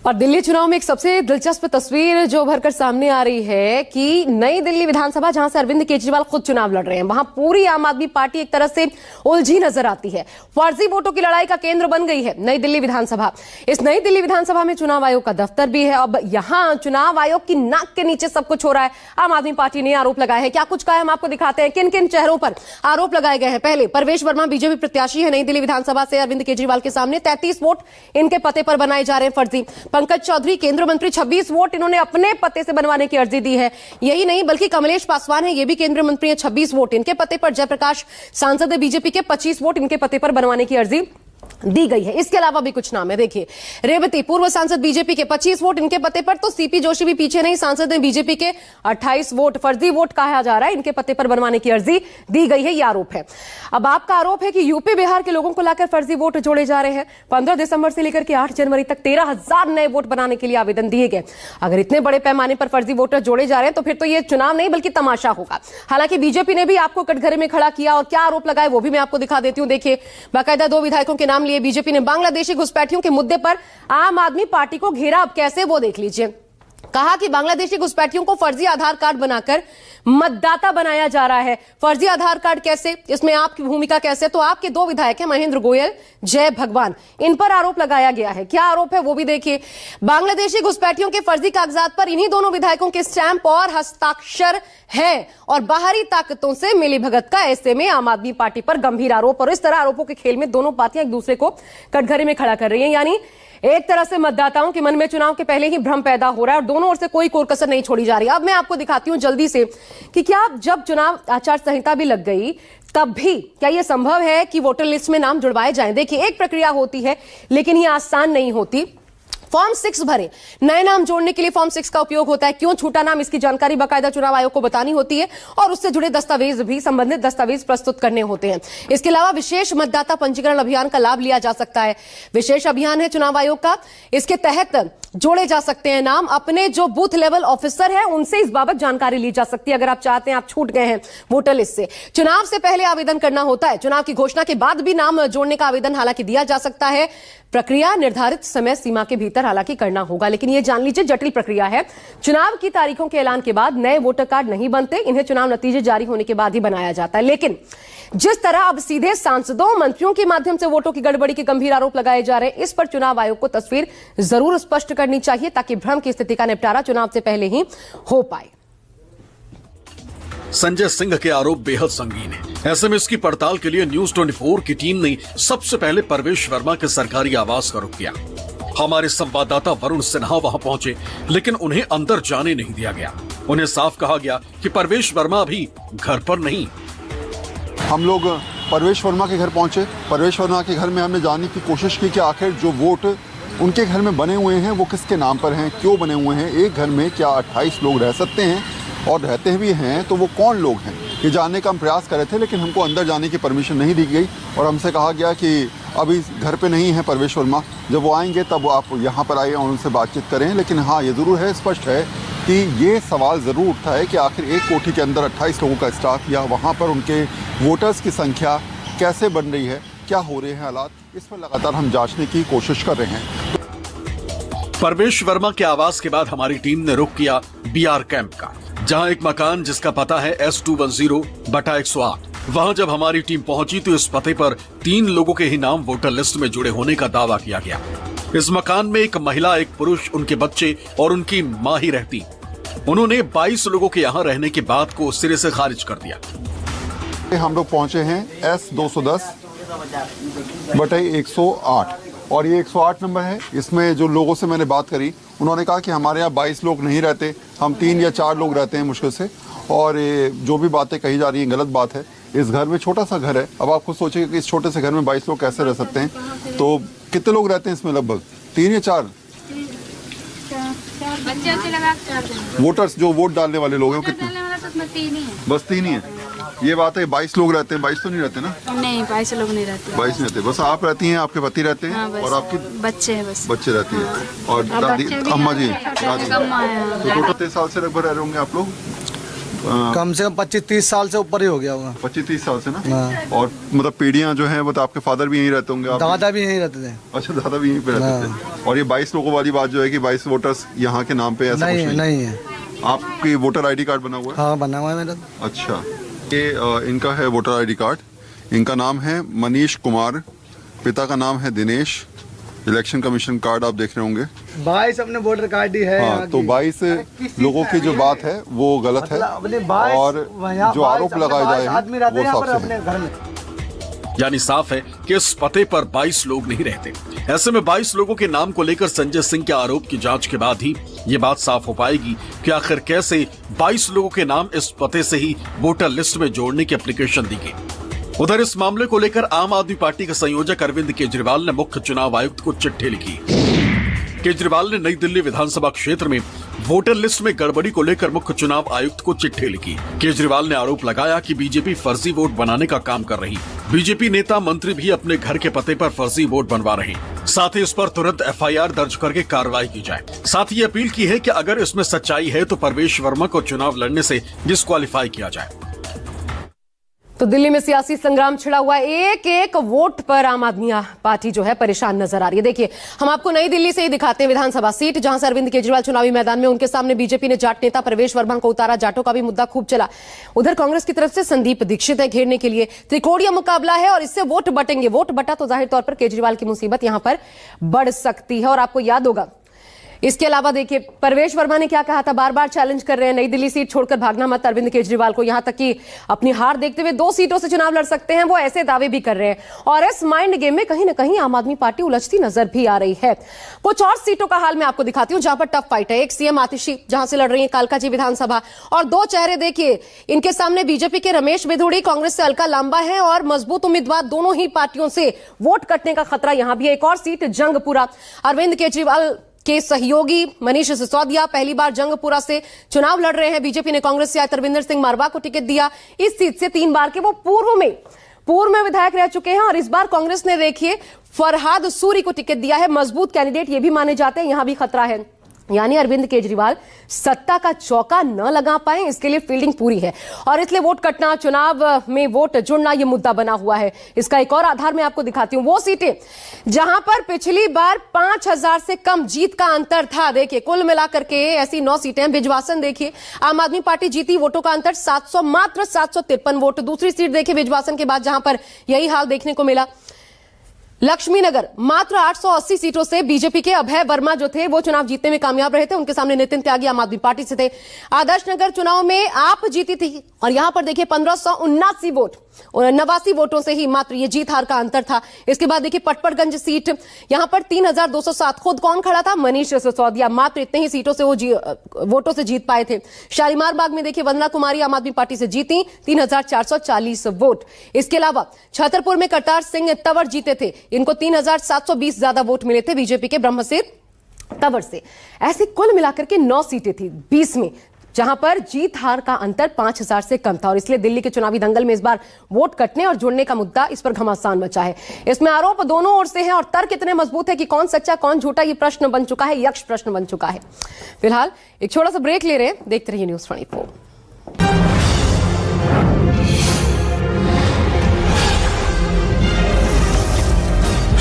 और दिल्ली चुनाव में एक सबसे दिलचस्प तस्वीर जो भरकर सामने आ रही है कि नई दिल्ली विधानसभा, जहां से अरविंद केजरीवाल खुद चुनाव लड़ रहे हैं, वहां पूरी आम आदमी पार्टी एक तरह से उलझी नजर आती है। फर्जी वोटों की लड़ाई का केंद्र बन गई है नई दिल्ली विधानसभा। इस नई दिल्ली विधानसभा में चुनाव आयोग का दफ्तर भी है। अब यहां चुनाव आयोग की नाक के नीचे सब कुछ हो रहा है। आम आदमी पार्टी ने आरोप लगाए हैं। क्या कुछ कहा है हम आपको दिखाते हैं, किन किन चेहरों पर आरोप लगाए गए हैं। पहले परवेश वर्मा बीजेपी प्रत्याशी है नई दिल्ली विधानसभा से अरविंद केजरीवाल के सामने। 33 वोट इनके पते पर बनाए जा रहे हैं फर्जी। पंकज चौधरी केंद्रीय मंत्री, 26 वोट इन्होंने अपने पते से बनवाने की अर्जी दी है। यही नहीं बल्कि कमलेश पासवान है, ये भी केंद्रीय मंत्री है, 26 वोट इनके पते पर। जयप्रकाश सांसद है बीजेपी के, 25 वोट इनके पते पर बनवाने की अर्जी दी गई है। इसके अलावा भी कुछ नाम है, देखिए रेवती पूर्व सांसद बीजेपी के, 25 वोट इनके पते पर। तो सीपी जोशी भी पीछे नहीं, सांसद है बीजेपी के, 28 वोट फर्जी वोट कहा जा रहा है, इनके पते पर बनवाने की अर्जी दी गई है, ये आरोप है। अब आपका आरोप है कि यूपी बिहार के लोगों को लाकर फर्जी वोट जोड़े जा रहे हैं। 15 दिसंबर से लेकर के 8 जनवरी तक 13,000 नए वोट बनाने के लिए आवेदन दिए गए। अगर इतने बड़े पैमाने पर फर्जी वोटर जोड़े जा रहे हैं तो फिर तो ये चुनाव नहीं बल्कि तमाशा होगा। हालांकि बीजेपी ने भी आपको कटघरे में खड़ा किया और क्या आरोप लगाए वो भी मैं आपको दिखा देती हूं। देखिए बाकायदा 2 विधायकों के नाम लिए बीजेपी ने। बांग्लादेशी घुसपैठियों के मुद्दे पर आम आदमी पार्टी को घेरा, अब कैसे वो देख लीजिए। कहा कि बांग्लादेशी घुसपैठियों को फर्जी आधार कार्ड बनाकर मतदाता बनाया जा रहा है। फर्जी आधार कार्ड कैसे, इसमें आपकी भूमिका कैसे? तो आपके 2 विधायक हैं महेंद्र गोयल, जय भगवान, इन पर आरोप लगाया गया है। क्या आरोप है वो भी देखिए। बांग्लादेशी घुसपैठियों के फर्जी कागजात पर इन्हीं दोनों विधायकों के स्टैंप और हस्ताक्षर है और बाहरी ताकतों से मिलीभगत का। ऐसे में आम आदमी पार्टी पर गंभीर आरोप। और इस तरह आरोपों के खेल में दोनों पार्टियां एक दूसरे को कटघरे में खड़ा कर रही हैं। यानी एक तरह से मतदाताओं के मन में चुनाव के पहले ही भ्रम पैदा हो रहा है और दोनों ओर से कोई कोर कसर नहीं छोड़ी जा रही। अब मैं आपको दिखाती हूं जल्दी से कि क्या जब चुनाव आचार संहिता भी लग गई तब भी क्या यह संभव है कि वोटर लिस्ट में नाम जुड़वाए जाएं। देखिए एक प्रक्रिया होती है लेकिन ये आसान नहीं होती। फॉर्म 6 भरे, नए नाम जोड़ने के लिए फॉर्म 6 का उपयोग होता है। क्यों छूटा नाम, इसकी जानकारी बाकायदा चुनाव आयोग को बतानी होती है और उससे जुड़े दस्तावेज भी, संबंधित दस्तावेज प्रस्तुत करने होते हैं। इसके अलावा विशेष मतदाता पंजीकरण अभियान का लाभ लिया जा सकता है। विशेष अभियान है चुनाव आयोग का, इसके तहत जोड़े जा सकते हैं नाम। अपने जो बूथ लेवल ऑफिसर है उनसे इस बाबत जानकारी ली जा सकती है। अगर आप चाहते हैं, आप छूट गए हैं वोटर लिस्ट से, चुनाव से पहले आवेदन करना होता है। चुनाव की घोषणा के बाद भी नाम जोड़ने का आवेदन हालांकि दिया जा सकता है। प्रक्रिया निर्धारित समय सीमा के भीतर हालांकि करना होगा, लेकिन यह जान लीजिए जटिल प्रक्रिया है। चुनाव की तारीखों के ऐलान के बाद नए वोटर कार्ड नहीं बनते, इन्हें चुनाव नतीजे जारी होने के बाद ही बनाया जाता है। लेकिन जिस तरह अब सीधे सांसदों, मंत्रियों के माध्यम से वोटों की गड़बड़ी के गंभीर आरोप लगाए जा रहे हैं, इस पर चुनाव आयोग को तस्वीर जरूर स्पष्ट करनी चाहिए ताकि भ्रम की स्थिति का निपटारा चुनाव से पहले ही हो पाए। संजय सिंह के आरोप बेहद संगीन है। ऐसे में इसकी पड़ताल के लिए न्यूज 24 की टीम ने सबसे पहले परवेश वर्मा के सरकारी आवास का रुख किया। हमारे संवाददाता वरुण सिन्हा वहां पहुंचे, लेकिन उन्हें अंदर जाने नहीं दिया गया। उन्हें साफ कहा गया कि परवेश वर्मा अभी घर पर नहीं। हम लोग परवेश वर्मा के घर पहुंचे। परवेश वर्मा के घर में हमने जानने की कोशिश की कि आखिर जो वोट उनके घर में बने हुए हैं वो किसके नाम पर हैं, क्यों बने हुए हैं। एक घर में क्या 28 लोग रह सकते हैं, और रहते भी हैं तो वो कौन लोग हैं, ये जानने का हम प्रयास कर रहे थे। लेकिन हमको अंदर जाने की परमिशन नहीं दी गई और हमसे कहा गया कि अभी घर पे नहीं है परवेश वर्मा, जब वो आएंगे तब आप यहाँ पर आइए और उनसे बातचीत करें। लेकिन हाँ, ये ज़रूर है, स्पष्ट है कि ये सवाल ज़रूर उठता है कि आखिर एक कोठी के अंदर 28 लोगों का स्टाफ या वहाँ पर उनके वोटर्स की संख्या कैसे बन रही है, क्या हो रहे हैं हालात, इस पर लगातार हम जांचने की कोशिश कर रहे हैं। परवेश वर्मा के आवास के बाद हमारी टीम ने रुख किया BR कैंप का, जहां एक मकान जिसका पता है S210/108। वहां जब हमारी टीम पहुंची तो इस पते पर 3 लोगों के ही नाम वोटर लिस्ट में जुड़े होने का दावा किया गया। इस मकान में एक महिला, एक पुरुष, उनके बच्चे और उनकी मां ही रहती। उन्होंने 22 लोगों के यहाँ रहने की बात को सिरे से खारिज कर दिया। हम लोग पहुंचे हैं S210/108 और ये 108 नंबर है। इसमें जो लोगों से मैंने बात करी उन्होंने कहा कि हमारे यहाँ 22 लोग नहीं रहते, हम 3 या 4 लोग रहते हैं मुश्किल से। और जो भी बातें कही जा रही हैं गलत बात है। इस घर में छोटा सा घर है, अब आप खुद सोचिए कि इस छोटे से घर में 22 लोग कैसे रह सकते हैं। तो कितने लोग रहते हैं इसमें, लगभग 3 या 4 वोटर्स जो वोट डालने वाले लोग हैं, कितने? बस 3 ही है। ये बात है 22 लोग रहते हैं, 22 तो नहीं रहते ना? नहीं, 22 लोग नहीं रहते। 22 नहीं रहते, बस आप रहती हैं, आपके पति रहते हैं। हाँ, और आपके बच्चे हैं, बस बच्चे रहती हैं। और दादी, अम्मा जी, दादी। तो टोटल 3 साल से लगभग रह रहे होंगे आप लोग? कम से कम 25-30 साल से ऊपर ही हो गया होगा। 25-30 साल से ना। हाँ। और मतलब पीढ़ियां जो हैं वो तो आपके फादर भी यहीं रहते होंगे, आप दादा भी यहीं रहते थे। अच्छा, दादा भी यहीं पे रहते थे। और ये 22 लोगों वाली बात जो है कि 22 वोटर्स यहाँ के नाम पे, ऐसा नहीं कुछ है, नहीं है। आपकी वोटर आईडी कार्ड बना हुआ है? हाँ, बना हुआ है मेरा। अच्छा, ये इनका है वोटर आईडी कार्ड। इनका नाम है मनीष कुमार, पिता का नाम है दिनेश। इलेक्शन कमीशन कार्ड आप देख रहे होंगे। 22 अपने वोटर कार्ड ही है। हाँ, तो 22 लोगों की जो बात है वो गलत है, और जो आरोप लगाए जाए हैं वो साफ से है। यानी साफ है कि इस पते पर 22 लोग नहीं रहते। ऐसे में 22 लोगों के नाम को लेकर संजय सिंह के आरोप की जांच के बाद ही ये बात साफ हो पाएगी कि आखिर कैसे 22 लोगों के नाम इस पते से ही वोटर लिस्ट में जोड़ने की एप्लीकेशन दी गई। उधर इस मामले को लेकर आम आदमी पार्टी के संयोजक अरविंद केजरीवाल ने मुख्य चुनाव आयुक्त को चिट्ठी लिखी। केजरीवाल ने नई दिल्ली विधानसभा क्षेत्र में वोटर लिस्ट में गड़बड़ी को लेकर मुख्य चुनाव आयुक्त को चिट्ठी लिखी। केजरीवाल ने आरोप लगाया कि बीजेपी फर्जी वोट बनाने का काम कर रही। बीजेपी नेता मंत्री भी अपने घर के पते पर फर्जी वोट बनवा रहे हैं। साथ ही इस पर तुरंत एफआईआर दर्ज करके कार्रवाई की जाए। साथ ही अपील की है कि अगर इसमें सच्चाई है तो परवेश वर्मा को चुनाव लड़ने से डिस्क्वालीफाई किया जाए। तो दिल्ली में सियासी संग्राम छिड़ा हुआ है। एक एक वोट पर आम आदमी पार्टी जो है परेशान नजर आ रही है। देखिए, हम आपको नई दिल्ली से ही दिखाते हैं विधानसभा सीट जहां से अरविंद केजरीवाल चुनावी मैदान में, उनके सामने बीजेपी ने जाट नेता परवेश वर्मा को उतारा। जाटों का भी मुद्दा खूब चला। उधर कांग्रेस की तरफ से संदीप दीक्षित है घेरने के लिए। त्रिकोणीय मुकाबला है और इससे वोट बटेंगे। वोट बटा तो जाहिर तौर पर केजरीवाल की मुसीबत यहां पर बढ़ सकती है। और आपको याद होगा, इसके अलावा देखिए परवेश वर्मा ने क्या कहा था, बार बार चैलेंज कर रहे हैं नई दिल्ली सीट छोड़कर भागना मत अरविंद केजरीवाल को। यहां तक कि अपनी हार देखते हुए 2 सीटों से चुनाव लड़ सकते हैं, वो ऐसे दावे भी कर रहे हैं। और इस माइंड गेम में कहीं ना कहीं आम आदमी पार्टी उलझती नजर भी आ रही है। कुछ और सीटों का हाल मैं आपको दिखाती हूं जहां पर टफ फाइट है। एक सीएम आतिशी जहां से लड़ रही है कालकाजी विधानसभा, और 2 चेहरे देखिए इनके सामने। बीजेपी के रमेश बिधूड़ी, कांग्रेस से अलका लांबा है, और मजबूत उम्मीदवार दोनों ही पार्टियों से वोट कटने का खतरा यहां भी है। एक और सीट जंगपुरा, अरविंद केजरीवाल के सहयोगी मनीष सिसोदिया पहली बार जंगपुरा से चुनाव लड़ रहे हैं। बीजेपी ने कांग्रेस से आए तरविंदर सिंह मारवा को टिकट दिया। इस सीट से 3 बार के वो पूर्व में विधायक रह चुके हैं, और इस बार कांग्रेस ने देखिए फरहाद सूरी को टिकट दिया है। मजबूत कैंडिडेट ये भी माने जाते हैं। यहां भी खतरा है, यानी अरविंद केजरीवाल सत्ता का चौका न लगा पाए, इसके लिए फील्डिंग पूरी है। और इसलिए वोट कटना, चुनाव में वोट जुड़ना, यह मुद्दा बना हुआ है। इसका एक और आधार मैं आपको दिखाती हूं। वो सीटें जहां पर पिछली बार 5000 से कम जीत का अंतर था। देखिए, कुल मिलाकर के ऐसी 9 सीटें। बिजवासन देखिए, आम आदमी पार्टी जीती, वोटों का अंतर 700, मात्र 753 वोट। दूसरी सीट देखिए बिजवासन के बाद जहां पर यही हाल देखने को मिला। लक्ष्मी नगर मात्र 880 सीटों से बीजेपी के अभय वर्मा जो थे वो चुनाव जीतने में कामयाब रहे थे। उनके सामने नितिन त्यागी आम आदमी पार्टी से थे। आदर्श नगर चुनाव में आप जीती थी, और यहां पर देखिए 1579 वोट और 89 वोटों से ही मात्र ये जीत हार का अंतर था। इसके बाद देखिए पटपड़गंज सीट, यहां पर 3207। खुद कौन खड़ा था? मनीष सिसोदिया। मात्र इतने ही सीटों से वो वोटों से जीत पाए थे। शालीमार बाग में देखिए वंदना कुमारी आम आदमी पार्टी से जीती, 3440 वोट। इसके अलावा छतरपुर में करतार सिंह तंवर जीते थे, इनको 3720 ज्यादा वोट मिले थे बीजेपी के ब्रह्मसिर तंवर से। ऐसे कुल मिलाकर के 9 सीटें थी 20 में, जहां पर जीत हार का अंतर 5000 से कम था। और इसलिए दिल्ली के चुनावी दंगल में इस बार वोट कटने और जुड़ने का मुद्दा, इस पर घमासान मचा है। इसमें आरोप दोनों ओर से हैं, और तर्क इतने मजबूत है कि कौन सच्चा कौन झूठा ये प्रश्न बन चुका है, यक्ष प्रश्न बन चुका है। फिलहाल एक छोटा सा ब्रेक ले रहे हैं, देखते रहिए न्यूज़ 24।